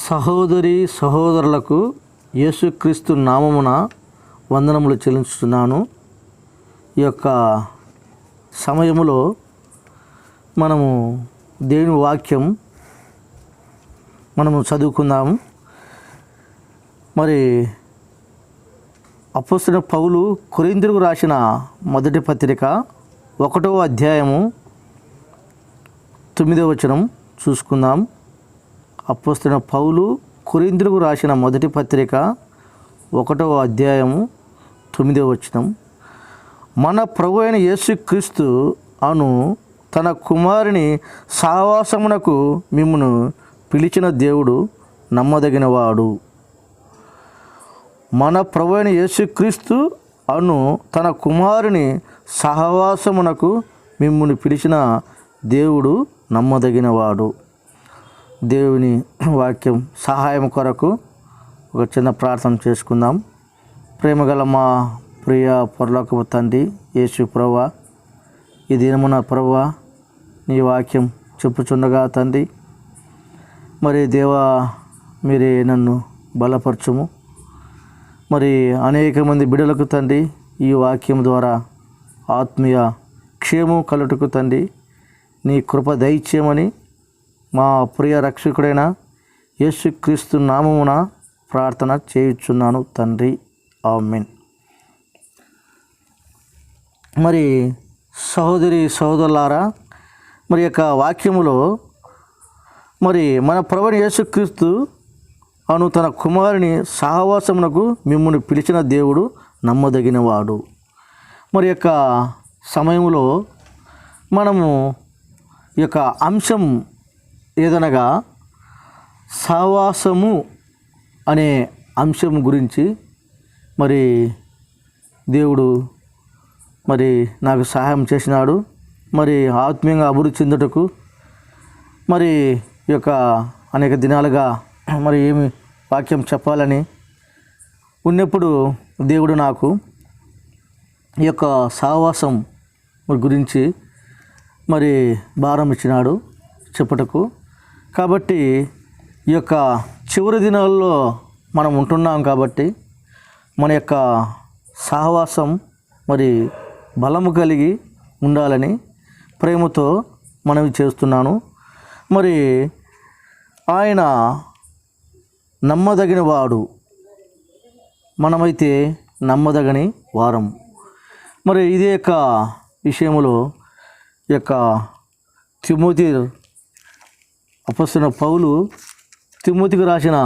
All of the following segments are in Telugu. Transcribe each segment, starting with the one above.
సహోదరి సహోదరులకు యేసుక్రీస్తు నామమున వందనములు చెల్లించుతున్నాను. ఈ యొక్క సమయములో మనము దేవుని వాక్యం చదువుకుందాము. మరి అపోస్తలుడైన పౌలు కొరింథీయులకు రాసిన మొదటి పత్రిక 1వ అధ్యాయము 9వ వచనం చూసుకుందాం. అపోస్తలుడైన పౌలు కొరింథీయులకు రాసిన మొదటి పత్రిక 1వ అధ్యాయము 9వ వచనం. మన ప్రభు అయిన యేసుక్రీస్తు అను తన కుమారుని సహవాసమునకు మిమ్మును పిలిచిన దేవుడు నమ్మదగినవాడు. మన ప్రభు అయిన యేసుక్రీస్తు అను తన కుమారుని సహవాసమునకు మిమ్మును పిలిచిన దేవుడు నమ్మదగినవాడు. దేవుని వాక్యం సహాయం కొరకు ఒక చిన్న ప్రార్థన చేసుకుందాం. ప్రేమగల మా ప్రియ పరలోకపు తండ్రి యేసు ప్రభువా, ఈ దినమున ప్రభువా నీ వాక్యం చెప్పుచుండగా తండ్రి, మరి దేవా మీరే నన్ను బలపరచుము. మరి అనేక మంది బిడ్డలకు తండ్రి ఈ వాక్యం ద్వారా ఆత్మీయ క్షేమం కలుటకు తండ్రి నీ కృప దయచేయమని మా ప్రియ రక్షకుడైన యేసుక్రీస్తు నామమున ప్రార్థన చేయుచున్నాను తండ్రి, ఆమేన్. మరి సహోదరి సహోదరులారా, మరి యొక్క వాక్యములో మరి మన ప్రభువైన యేసుక్రీస్తు అను తన కుమారుని సహవాసమునకు మిమ్మును పిలిచిన దేవుడు నమ్మదగినవాడు. మరి యొక్క సమయంలో మనము ఈ యొక్క అంశం ఏదనగా సహవాసము అనే అంశం గురించి మరి దేవుడు మరి నాకు సహాయం చేసినాడు. మరి ఆత్మీయంగా అభివృద్ధి చెందుటకు మరి ఈ యొక్క అనేక దినాలుగా మరి ఏమి వాక్యం చెప్పాలని ఉన్నప్పుడు దేవుడు నాకు ఈ యొక్క సహవాసం గురించి మరి భారం ఇచ్చినాడు చెప్పుటకు. కాబట్టి ఈ యొక్క చివరి దినాల్లో మనం ఉంటున్నాం కాబట్టి మన యొక్క సహవాసం మరి బలము కలిగి ఉండాలని ప్రేమతో మనవి చేస్తున్నాను. మరి ఆయన నమ్మదగిన వాడు, మనమైతే నమ్మదగని వారం. మరి ఇదే యొక్క విషయంలో ఈ యొక్క తిమోతి అపోస్తలుడైన పౌలు తిమోతికి రాసిన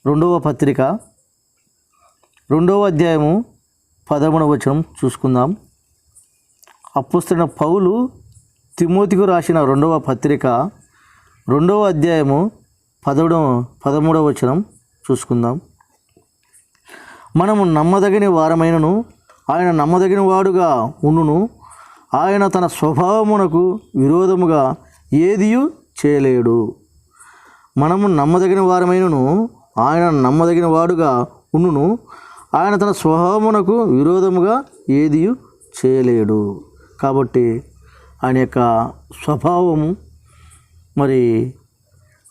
2వ పత్రిక 2వ అధ్యాయము 13వ వచనం చూసుకుందాం. అపోస్తలుడైన పౌలు తిమోతికి రాసిన 2వ పత్రిక 2వ అధ్యాయము 13వ వచనం చూసుకుందాం. మనము నమ్మదగిన వారమైనను ఆయన నమ్మదగిన వాడుగా ఉండును. ఆయన తన స్వభావమునకు విరోధముగా ఏదియూ చేయలేడు. మనము నమ్మదగిన వారమైనను ఆయన నమ్మదగిన వాడుగా ఉండును. ఆయన తన స్వభావమునకు విరోధముగా ఏదియూ చేయలేడు. కాబట్టి ఆయన యొక్క స్వభావము మరి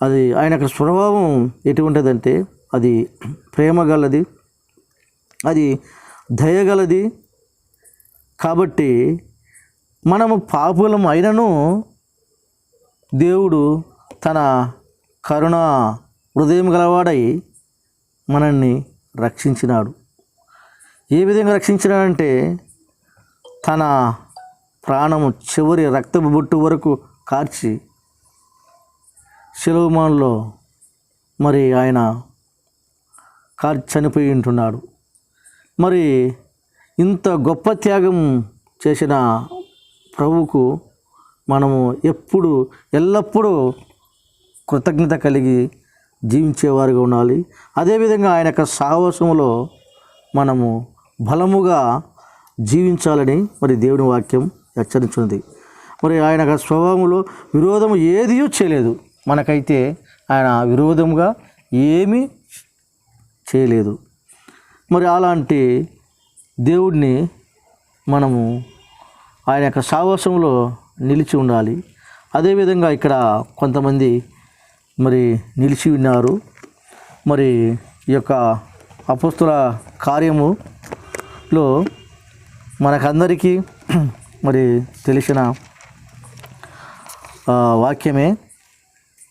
అది ఆయన యొక్క స్వభావం ఎటువంటిదంటే అది ప్రేమ గలది, అది దయగలది. కాబట్టి మనము పాపులం అయినను దేవుడు తన కరుణ హృదయం గలవాడై మనల్ని రక్షించినాడు. ఏ విధంగా రక్షించినాడంటే తన ప్రాణము చివరి రక్తపు బొట్టు వరకు కార్చి శిలువమానులో మరి ఆయన కార్చి చనిపోయి ఉంటున్నాడు. మరి ఇంత గొప్ప త్యాగం చేసిన ప్రభువుకు మనము ఎల్లప్పుడూ కృతజ్ఞత కలిగి జీవించేవారుగా ఉండాలి. అదేవిధంగా ఆయన యొక్క సహవాసములో మనము బలముగా జీవించాలని మరి దేవుని వాక్యం హెచ్చరించున్నది. మరి ఆయన యొక్క స్వభావంలో విరోధము ఏదియూ చేయలేదు. మనకైతే ఆయన విరోధముగా ఏమీ చేయలేదు. మరి అలాంటి దేవుడిని మనము ఆయన యొక్క సహవాసంలో నిలిచి ఉండాలి. అదేవిధంగా ఇక్కడ కొంతమంది మరి నిలిచి ఉన్నారు. మరి ఈ యొక్క అపోస్తుల కార్యములో మనకందరికీ మరి తెలిసిన వాక్యమే.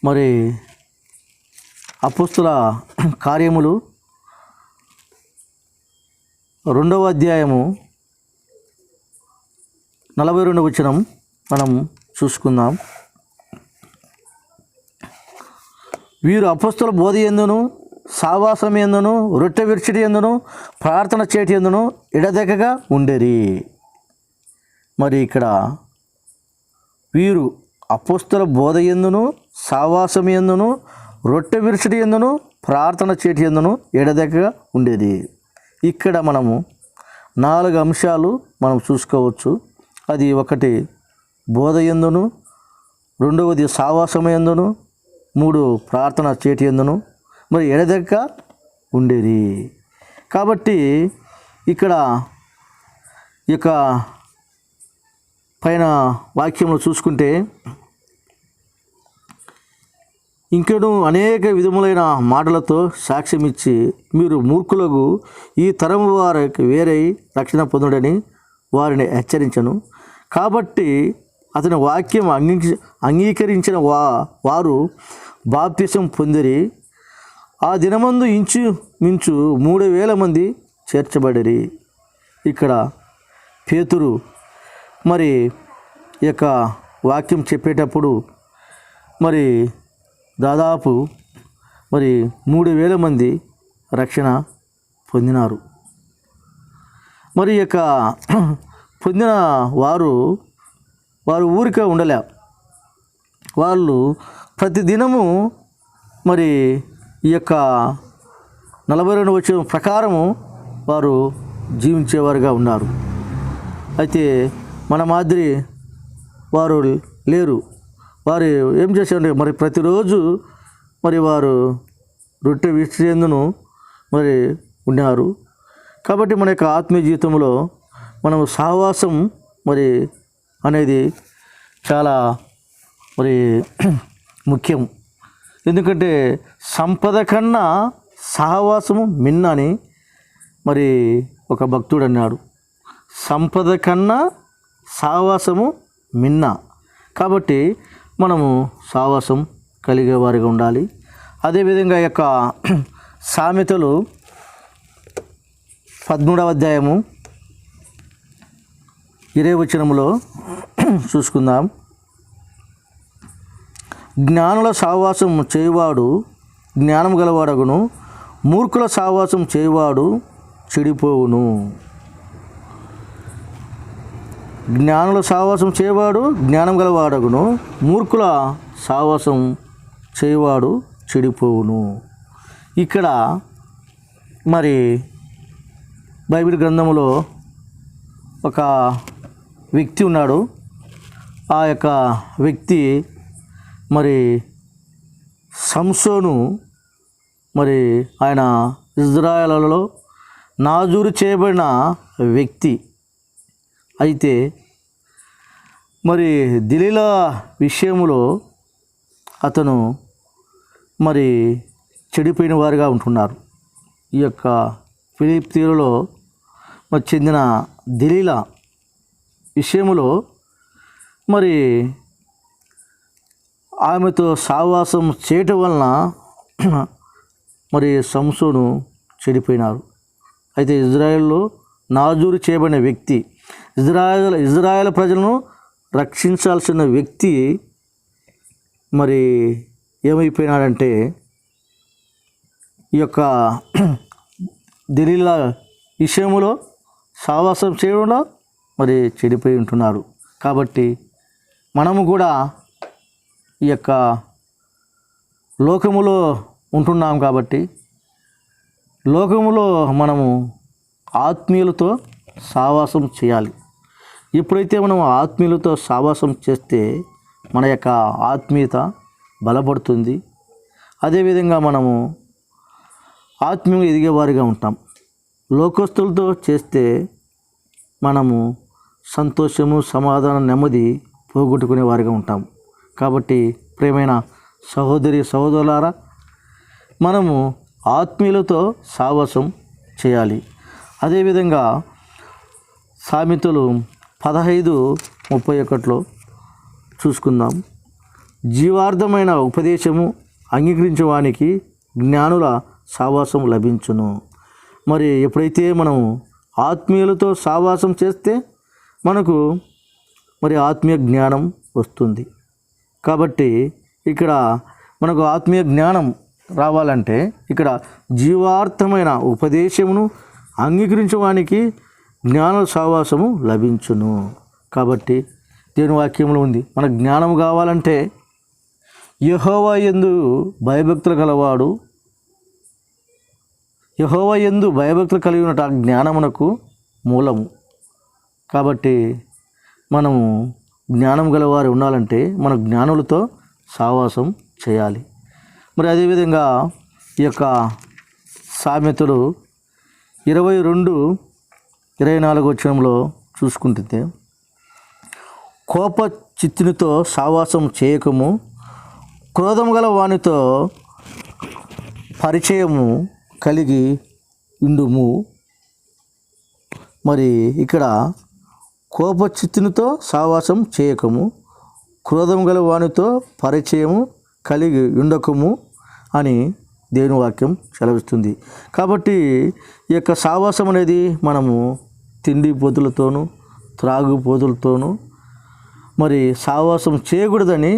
మరి అపోస్తుల కార్యములు 2వ అధ్యాయము 42వ వచనం మనం చూసుకుందాం. వీరు అపోస్తుల బోధ యందును సావాసం యందును రొట్టె విరిచిడి యందును ప్రార్థన చేటి యందును ఎడదెగగా ఉండేరి. మరి ఇక్కడ వీరు అపోస్తుల బోధ యందును సావాసం యందును రొట్టె విరిచిడి యందును ప్రార్థన చేటి యందును ఎడదెగగా ఉండేది. ఇక్కడ మనము 4 అంశాలు మనం చూసుకోవచ్చు. అది ఒకటి బోధ యందును, 2వది సావాసం యందును, 3 ప్రార్థన చేటి యందును మరి ఎడదెగక ఉండేది. కాబట్టి ఇక్కడ ఈ యొక్క పైన వాక్యంలో చూసుకుంటే ఇంకను అనేక విధములైన మాటలతో సాక్ష్యం ఇచ్చి మీరు మూర్ఖులకు ఈ తరము వారికి వేరే రక్షణ పొందుడని వారిని హెచ్చరించను. కాబట్టి అతని వాక్యం అంగీకరించిన వారు బాప్తిసం పొందిరి. ఆ దినమందు ఇంచుమించు 3,000 మంది చేర్చబడిరి. ఇక్కడ పేతురు మరి ఈ యొక్క వాక్యం చెప్పేటప్పుడు మరి దాదాపు మరి 3,000 మంది రక్షణ పొందినారు. మరి ఈ యొక్క పొందిన వారు ఊరికే ఉండలే. వాళ్ళు ప్రతిదినము మరి ఈ యొక్క 42వ వచనం ప్రకారము వారు జీవించేవారుగా ఉన్నారు. అయితే మన మాదిరి వారు లేరు. వారు ఏం చేశారంటే మరి ప్రతిరోజు మరి వారు రొట్టె విసిరేందును మరి ఉన్నారు. కాబట్టి మన యొక్క ఆత్మీయ జీవితంలో మనం సహవాసం మరి అనేది చాలా మరి ముఖ్యం. ఎందుకంటే సంపద కన్నా సహవాసము మిన్న అని మరి ఒక భక్తుడు అన్నాడు. సంపద కన్నా సహవాసము మిన్న. కాబట్టి మనము సహవాసం కలిగే వారిగా ఉండాలి. అదేవిధంగా ఈ యొక్క సామెతలు 13వ అధ్యాయము 20వ వచనములో చూసుకుందాం. జ్ఞానుల సహవాసం చేయువాడు జ్ఞానం గలవాడగును, మూర్ఖుల సహవాసం చేయువాడు చెడిపోవును. జ్ఞానుల సహవాసం చేయవాడు జ్ఞానం గలవాడగును, మూర్ఖుల సహవాసం చేయవాడు చెడిపోవును. ఇక్కడ మరి బైబిల్ గ్రంథంలో ఒక వ్యక్తి ఉన్నాడు. ఆ యొక్క వ్యక్తి మరి సంసోను. మరి ఆయన ఇజ్రాయేలులో నాజూరు చేయబడిన వ్యక్తి. అయితే మరి దెలీలా విషయంలో అతను మరి చెడిపోయిన వారుగా ఉంటున్నారు. ఈ యొక్క ఫిలిష్తీయులలో మరి చెందిన దెలీలా విషయంలో మరి ఆమెతో సహవాసం చేయటం వలన మరి సంసోను చెడిపోయినారు. అయితే ఇజ్రాయెల్లో నాజూరు చేయబడిన వ్యక్తి, ఇజ్రాయెల్ ప్రజలను రక్షించాల్సిన వ్యక్తి మరి ఏమైపోయినాడంటే ఈ యొక్క దెలీలా విషయంలో సహవాసం చేయడంలో మరి చెడిపోయి ఉంటున్నారు. కాబట్టి మనము కూడా ఈ యొక్క లోకములో ఉంటున్నాం. కాబట్టి లోకములో మనము ఆత్మీయులతో సహవాసం చేయాలి. ఎప్పుడైతే మనం ఆత్మీయులతో సహవాసం చేస్తే మన యొక్క ఆత్మీయత బలపడుతుంది. అదేవిధంగా మనము ఆత్మీయంగా ఎదిగేవారిగా ఉంటాం. లోకస్తులతో చేస్తే మనము సంతోషము, సమాధానం, నెమ్మది పోగొట్టుకునే వారిగా ఉంటాం. కాబట్టి ప్రియమైన సహోదరి సహోదరులారా, మనము ఆత్మీయులతో సావాసం చేయాలి. అదేవిధంగా సామెతలు 15:31 చూసుకుందాం. జీవార్థమైన ఉపదేశము అంగీకరించేవానికి జ్ఞానుల సావాసం లభించును. మరి ఎప్పుడైతే మనం ఆత్మీయులతో సావాసం చేస్తే మనకు మరి ఆత్మీయ జ్ఞానం వస్తుంది. కాబట్టి ఇక్కడ మనకు ఆత్మీయ జ్ఞానం రావాలంటే ఇక్కడ జీవార్థమైన ఉపదేశమును అంగీకరించేవానికి జ్ఞానుల సావాసము లభించును. కాబట్టి దేవుని వాక్యంలో ఉంది, మన జ్ఞానం కావాలంటే యెహోవా యందు భయభక్తులు కలవాడు, యెహోవా యందు భయభక్తులు కలిగి ఉన్నట్టు ఆ జ్ఞానమునకు మూలము. కాబట్టి మనము జ్ఞానం గలవారు ఉండాలంటే మన జ్ఞానులతో సావాసం చేయాలి. మరి అదేవిధంగా ఈ యొక్క సామెతలు 22:24 వచనంలో చూసుకుంటే, కోప చిత్తునితో సావాసం చేయకము, క్రోధం గల వానితో పరిచయము కలిగి ఉండుము. మరి ఇక్కడ కోప చిత్తునితో సావాసం చేయకము, క్రోధం గల వానితో పరిచయము కలిగి ఉండకము అని దేవుని వాక్యం సెలవిస్తుంది. కాబట్టి ఈ యొక్క సావాసం అనేది మనము తిండి పోతులతోనూ త్రాగు పోతులతోనూ మరి సావాసం చేయకూడదని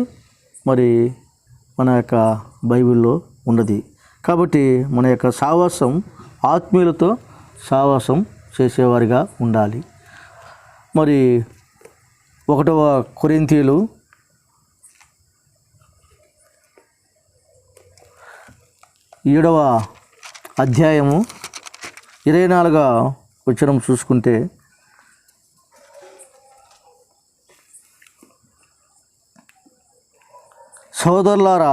మరి మన యొక్క బైబిల్లో ఉన్నది. కాబట్టి మన యొక్క సావాసం ఆత్మీయులతో సావాసం చేసేవారిగా ఉండాలి. మరి 1 కొరింథీయులు 7వ అధ్యాయము 24వ వచనం చూసుకుంటే, సోదరులారా,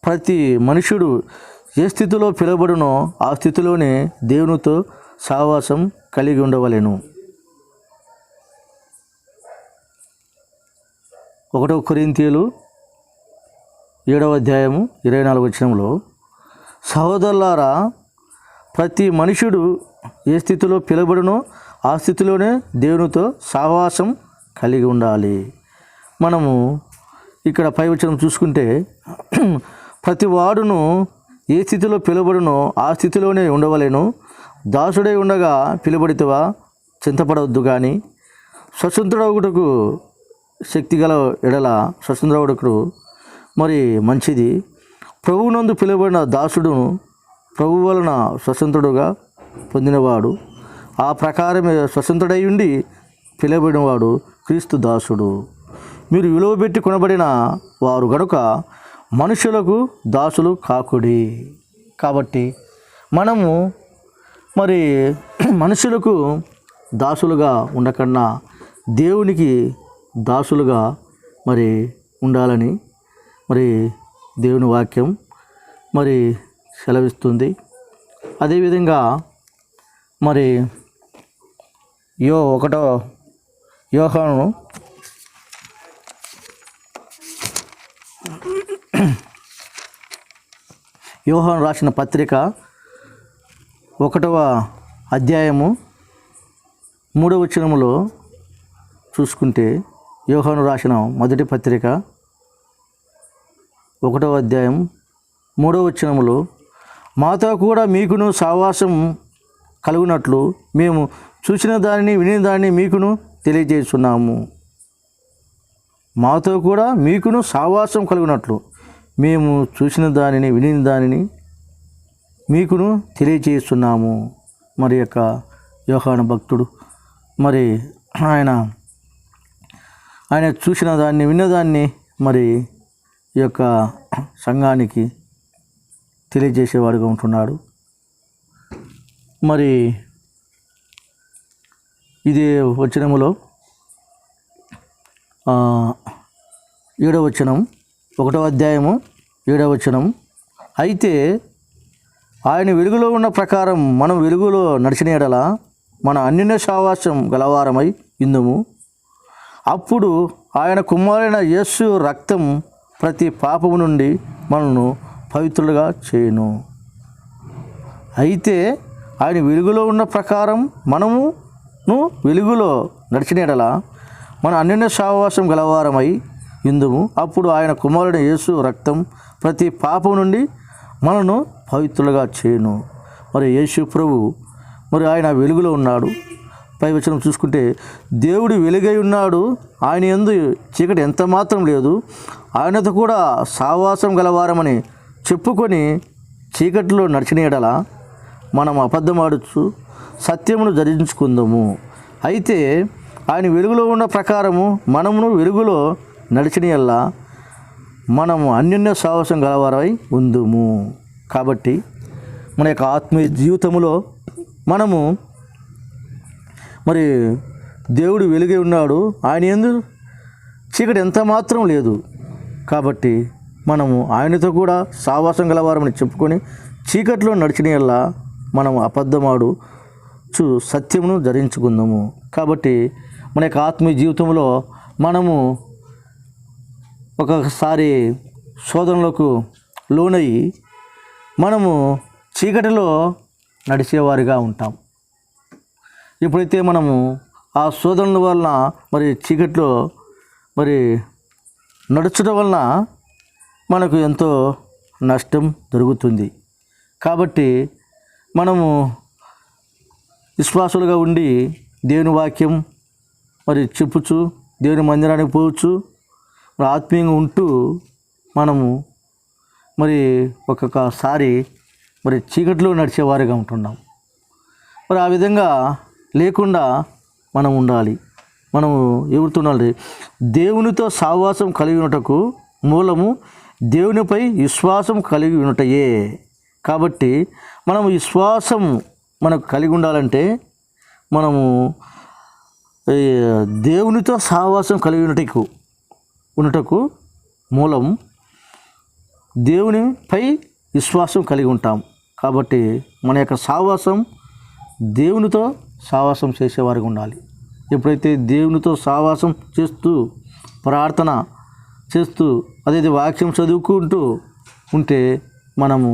ప్రతి మనుషుడు ఏ స్థితిలో పిలువబడునో ఆ స్థితిలోనే దేవునితో సావాసం కలిగి ఉండవలెను. 1 కొరింథీయులు 7వ అధ్యాయము 24వ వచనంలో, సహోదరులారా, ప్రతి మనుషుడు ఏ స్థితిలో పిలువబడునో ఆ స్థితిలోనే దేవునితో సావాసం కలిగి ఉండాలి. మనము ఇక్కడ పై వచనం చూసుకుంటే, ప్రతి వాడును ఏ స్థితిలో పిలువబడునో ఆ స్థితిలోనే ఉండవలెను. దాసుడై ఉండగా పిలువబడితేవా చింతపడవద్దు, కానీ స్వతంత్రుడగుటకు శక్తిగల ఎడల స్వతంత్రుడగుటకు మరి మంచిది. ప్రభువునందు పిలువబడిన దాసుడు ప్రభు వలన స్వతంత్రుడుగా పొందినవాడు, ఆ ప్రకారమే స్వతంత్రుడై ఉండి పిలువబడినవాడు క్రీస్తు దాసుడు. మీరు విలువబెట్టి కొనబడిన వారు గనుక మనుషులకు దాసులు కాకుడి. కాబట్టి మనము మరి మనుషులకు దాసులుగా ఉండకన్నా దేవునికి దాసులుగా మరి ఉండాలని మరి దేవుని వాక్యం మరి సెలవిస్తుంది. అదేవిధంగా మరి యోహాను రాసిన పత్రిక 1వ అధ్యాయము 3వ వచనములో చూసుకుంటే, యోహాను రాసిన మొదటి పత్రిక 1వ అధ్యాయం 3వ వచనములో, మాతో కూడా మీకును సావాసం కలుగునట్లు మేము చూసిన దానిని వినిన దానిని మీకును తెలియజేస్తున్నాము. మాతో కూడా మీకును సావాసం కలుగునట్లు మేము చూసిన దానిని వినిన దానిని మీకును తెలియజేస్తున్నాము. మరి యొక్క యోహాను భక్తుడు మరి ఆయన చూసిన దాన్ని విన్నదాన్ని మరి ఈ యొక్క సంఘానికి తెలియజేసేవాడుగా ఉంటున్నాడు. మరి ఇదే వచనములో 7వ వచనం, 1వ అధ్యాయము 7వ వచనం, అయితే ఆయన వెలుగులో ఉన్న ప్రకారం మనం వెలుగులో నడిచిన ఎడల మన అన్యోన్య సావాసం గలవారమై ఇందుము. అప్పుడు ఆయన కుమారుడైన యేసు రక్తం ప్రతి పాపము నుండి మనను పవిత్రులుగా చేయును. అయితే ఆయన వెలుగులో ఉన్న ప్రకారం మనమును వెలుగులో నడిచిన యెడల మన అన్యోన్య సహవాసం గలవారమై ఇందుము. అప్పుడు ఆయన కుమారుడు యేసు రక్తం ప్రతి పాపం నుండి మనను పవిత్రులుగా చేయును. మరి యేసు ప్రభు మరి ఆయన వెలుగులో ఉన్నాడు. పై వచనం చూసుకుంటే దేవుడు వెలుగై ఉన్నాడు, ఆయన యందు చీకటి ఎంత మాత్రం లేదు. ఆయనతో కూడా సావాసం గలవారమని చెప్పుకొని చీకటిలో నడిచిన యెడల మనం అబద్ధమాడుచు సత్యమును ధరించుకుందాము. అయితే ఆయన వెలుగులో ఉన్న ప్రకారము మనమును వెలుగులో నడిచిన యెడల మనము అన్యోన్య సహవాసం గలవారమై ఉందుము. కాబట్టి మన యొక్క ఆత్మీయ జీవితంలో మనము మరి దేవుడు వెలుగై ఉన్నాడు, ఆయన యందు చీకటి ఎంత మాత్రం లేదు. కాబట్టి మనము ఆయనతో కూడా సావాసం గలవారమని చెప్పుకొని చీకటిలో నడిచిన యెడల మనము అబద్ధమాడు సత్యమును ధరించుకుందాము. కాబట్టి మన యొక్క ఆత్మీయ జీవితంలో మనము ఒకసారి శోధనలకు లోనయ్యి మనము చీకటిలో నడిచేవారిగా ఉంటాం. ఎప్పుడైతే మనము ఆ శోధనల వలన మరి చీకటిలో మరి నడుచడం వలన మనకు ఎంతో నష్టం జరుగుతుంది. కాబట్టి మనము విశ్వాసులుగా ఉండి దేవుని వాక్యం మరి చెప్పుచు దేవుని మందిరానికి పోవచ్చు, మరి ఆత్మీయంగా ఉంటూ మనము మరి ఒక్కొక్కసారి మరి చీకటిలో నడిచేవారిగా ఉంటున్నాం. మరి ఆ విధంగా లేకుండా మనం ఉండాలి. మనము ఎవరితో ఉండాలి? దేవునితో సహవాసం కలిగి ఉన్నటకు మూలము దేవునిపై విశ్వాసం కలిగి ఉన్నటయే. కాబట్టి మనము విశ్వాసం మనకు కలిగి ఉండాలంటే మనము దేవునితో సహవాసం కలిగి ఉన్నటకు మూలం దేవునిపై విశ్వాసం కలిగి ఉంటాం. కాబట్టి మన యొక్క సహవాసం దేవునితో సహవాసం చేసేవారికి ఉండాలి. ఎప్పుడైతే దేవునితో సహవాసం చేస్తూ ప్రార్థన చేస్తూ అదే వాక్యం చదువుకుంటూ ఉంటే మనము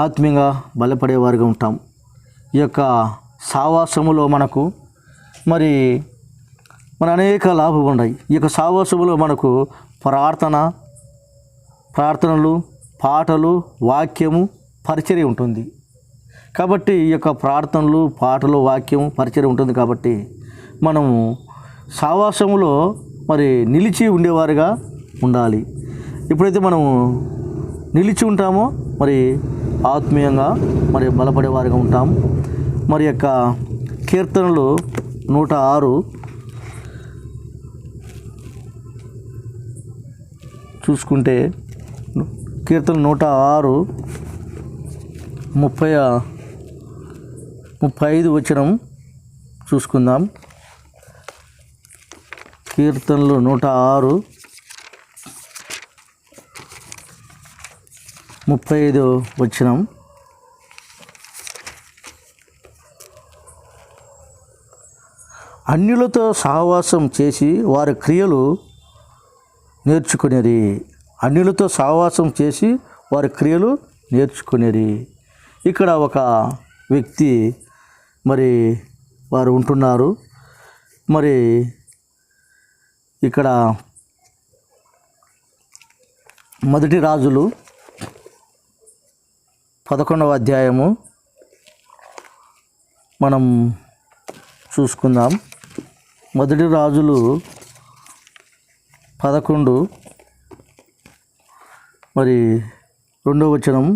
ఆత్మీయంగా బలపడేవారిగా ఉంటాం. ఈ యొక్క సహవాసములో మనకు మరి అనేక లాభాలు ఉన్నాయి. ఈ యొక్క సహవాసములో మనకు ప్రార్థనలు, పాటలు, వాక్యము, పరిచర్య ఉంటుంది. కాబట్టి ఈ యొక్క ప్రార్థనలు, పాటలు, వాక్యము, పరిచర్య ఉంటుంది. కాబట్టి మనము సహవాసములో మరి నిలిచి ఉండేవారుగా ఉండాలి. ఎప్పుడైతే మనము నిలిచి ఉంటామో మరి ఆత్మీయంగా మరి బలపడేవారుగా ఉంటాము. మరి యొక్క కీర్తనలు 106 చూసుకుంటే కీర్తన 106 35 వచనం చూసుకుందాం. కీర్తనలు 106 35 వచనం. అన్యులతో సహవాసం చేసి వారి క్రియలు నేర్చుకునేది. అన్యులతో సహవాసం చేసి వారి క్రియలు నేర్చుకునేది. ఇక్కడ ఒక వ్యక్తి మరి వారు ఉంటున్నారు. మరి ఇక్కడ మొదటి రాజులు 11వ అధ్యాయము మనం చూసుకుందాం. మొదటి రాజులు 11 మరి 2వ వచనం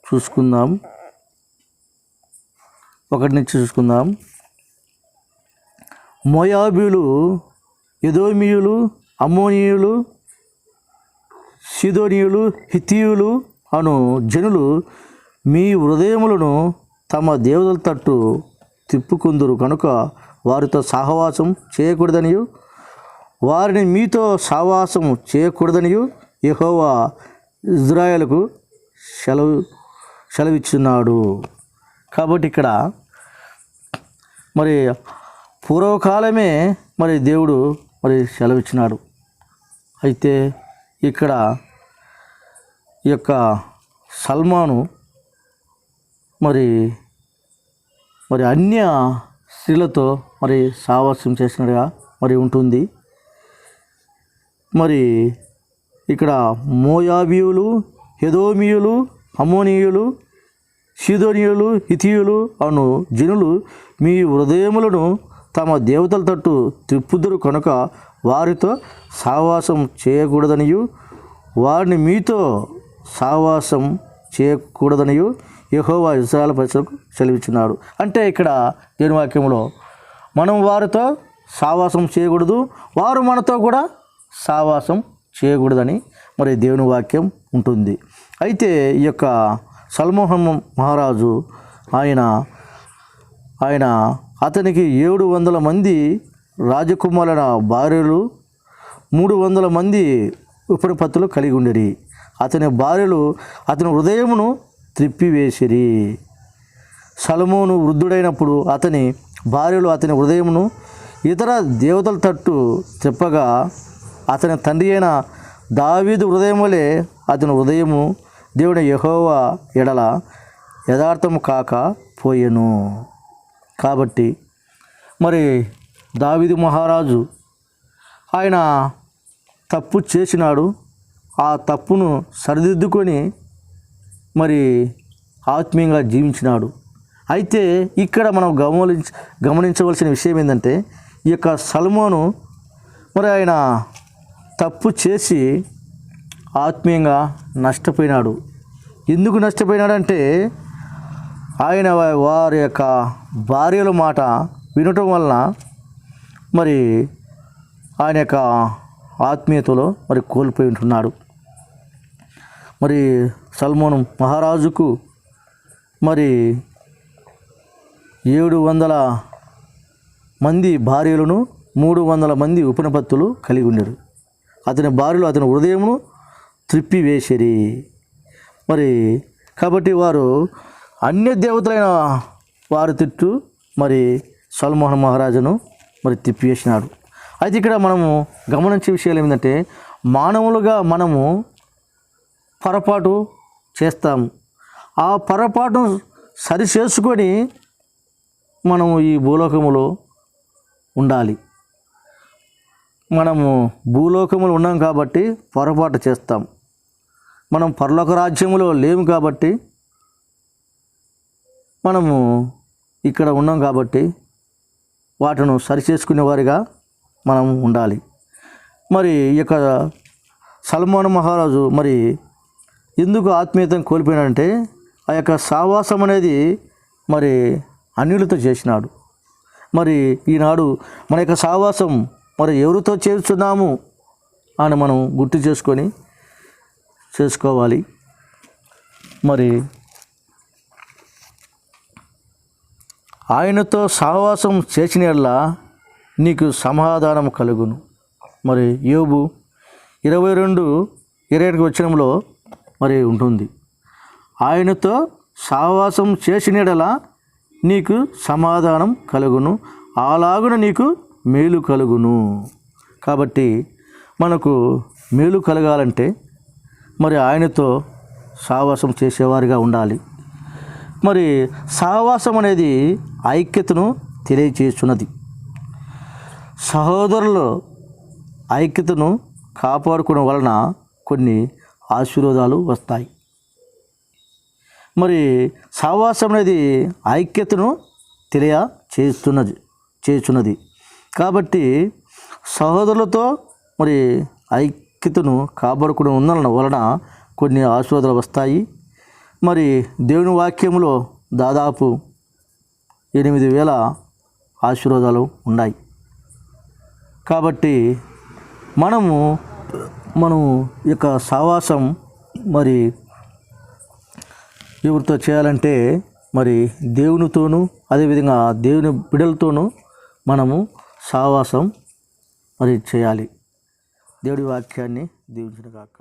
చూసుకుందాం. 1 నుంచి చూసుకుందాం. మోయాబీయులు, ఎదోమీయులు, అమ్మోనీయులు, సిదోనీయులు, హిత్తీయులు అను జనులు మీ హృదయములను తమ దేవతల తట్టు తిప్పుకుందురు కనుక వారితో సహవాసం చేయకూడదనియు వారిని మీతో సహవాసం చేయకూడదనియు యెహోవా ఇజ్రాయేలుకు సెలవిచ్చున్నాడు. కాబట్టి ఇక్కడ మరి పూర్వకాలమే మరి దేవుడు మరి సెలవిచ్చినాడు. అయితే ఇక్కడ ఈ యొక్క సల్మాను మరి అన్య స్త్రీలతో మరి సావాసం చేసినట్టుగా మరి ఉంటుంది. మరి ఇక్కడ మోయాబీయులు, ఎదోమీయులు, అమ్మోనీయులు, సీదోనీయులు, హితీయులు అను జనులు మీ హృదయములను తమ దేవతల తట్టు త్రిప్పుదురు కనుక వారితో సావాసం చేయకూడదనియు వారిని మీతో సావాసం చేయకూడదనియు యెహోవా ఇశ్రాయేలు ప్రజలకు సెలవిచ్చున్నాడు. అంటే ఇక్కడ దేవుని వాక్యంలో మనం వారితో సావాసం చేయకూడదు, వారు మనతో కూడా సావాసం చేయకూడదని మరి దేవుని వాక్యం ఉంటుంది. అయితే ఈ యొక్క సల్మోహన్ మహారాజు ఆయన అతనికి 700 మంది రాజకుమారుల భార్యలు, 300 మంది ఉపనిపత్తులు కలిగి ఉండిరి. అతని భార్యలు అతని హృదయమును త్రిప్పివేసిరి. సొలొమోను వృద్ధుడైనప్పుడు అతని భార్యలు అతని హృదయమును ఇతర దేవతల తట్టు త్రిప్పగా అతని తండ్రి అయిన దావీదు హృదయం వలె అతని హృదయము దేవుని యెహోవా ఎడల యథార్థము కాక పోయెను. కాబట్టి మరి దావీదు మహారాజు ఆయన తప్పు చేసినాడు. ఆ తప్పును సరిదిద్దుకొని మరి ఆత్మీయంగా జీవించినాడు. అయితే ఇక్కడ మనం గమనించవలసిన విషయం ఏంటంటే ఈ యొక్క సల్మోను మరి ఆయన తప్పు చేసి ఆత్మీయంగా నష్టపోయినాడు. ఎందుకు నష్టపోయినాడంటే ఆయన వారి యొక్క భార్యల మాట వినటం వలన మరి ఆయన యొక్క ఆత్మీయతలో మరి కోల్పోయి ఉంటున్నాడు. మరి సల్మోను మహారాజుకు మరి 700 మంది భార్యలను, 300 మంది ఉపనిపత్తులు కలిగి ఉండేరు. అతని భార్యలు అతని హృదయమును త్రిప్పివేసిరి. మరి కాబట్టి వారు అన్య దేవతలైన వారి తిట్టు మరి సొలొమోను మహారాజును మరి తిప్పివేసినాడు. అయితే ఇక్కడ మనము గమనించే విషయాలు ఏమిటంటే మానవులుగా మనము పొరపాటు చేస్తాము. ఆ పొరపాటును సరిచేసుకొని మనము ఈ భూలోకములో ఉండాలి. మనము భూలోకములో ఉన్నాం కాబట్టి పొరపాటు చేస్తాం. మనం పరలోక రాజ్యములో లేము కాబట్టి మనము ఇక్కడ ఉన్నాం కాబట్టి వాటిని సరిచేసుకునే వారిగా మనం ఉండాలి. మరి ఈ యొక్క సల్మోను మహారాజు మరి ఎందుకు ఆత్మీయతను కోల్పోయినాడంటే ఆ యొక్క సావాసం అనేది మరి అన్యులతో చేసినాడు. మరి ఈనాడు మన యొక్క సావాసం మరి ఎవరితో చేస్తున్నాము అని మనం గుర్తు చేసుకోవాలి. మరి ఆయనతో సహవాసం చేసిన యెడల నీకు సమాధానం కలుగును. మరి యోబు 22:21 వచనంలో మరి ఉంటుంది, ఆయనతో సహవాసం చేసిన యెడల నీకు సమాధానం కలుగును, అలాగున నీకు మేలు కలుగును. కాబట్టి మనకు మేలు కలగాలంటే మరి ఆయనతో సహవాసం చేసేవారిగా ఉండాలి. మరి సహవాసం అనేది ఐక్యతను తెలియచేస్తున్నది. సహోదరుల ఐక్యతను కాపాడుకోవడం వలన కొన్ని ఆశీర్వాదాలు వస్తాయి. మరి సహవాసం అనేది ఐక్యతను చేస్తున్నది. కాబట్టి సహోదరులతో మరి ఐక్యతను కాపాడుకోవడం ఉండడం వలన కొన్ని ఆశీర్వాదాలు వస్తాయి. మరి దేవుని వాక్యంలో దాదాపు 8,000 ఆశీర్వాదాలు ఉన్నాయి. కాబట్టి మనము యొక్క సహవాసం మరి ఎవరితో చేయాలంటే మరి దేవునితోనూ అదేవిధంగా దేవుని బిడ్డలతోనూ మనము సహవాసం మరి చేయాలి. దేవుడి వాక్యాన్ని దీవించును గాక.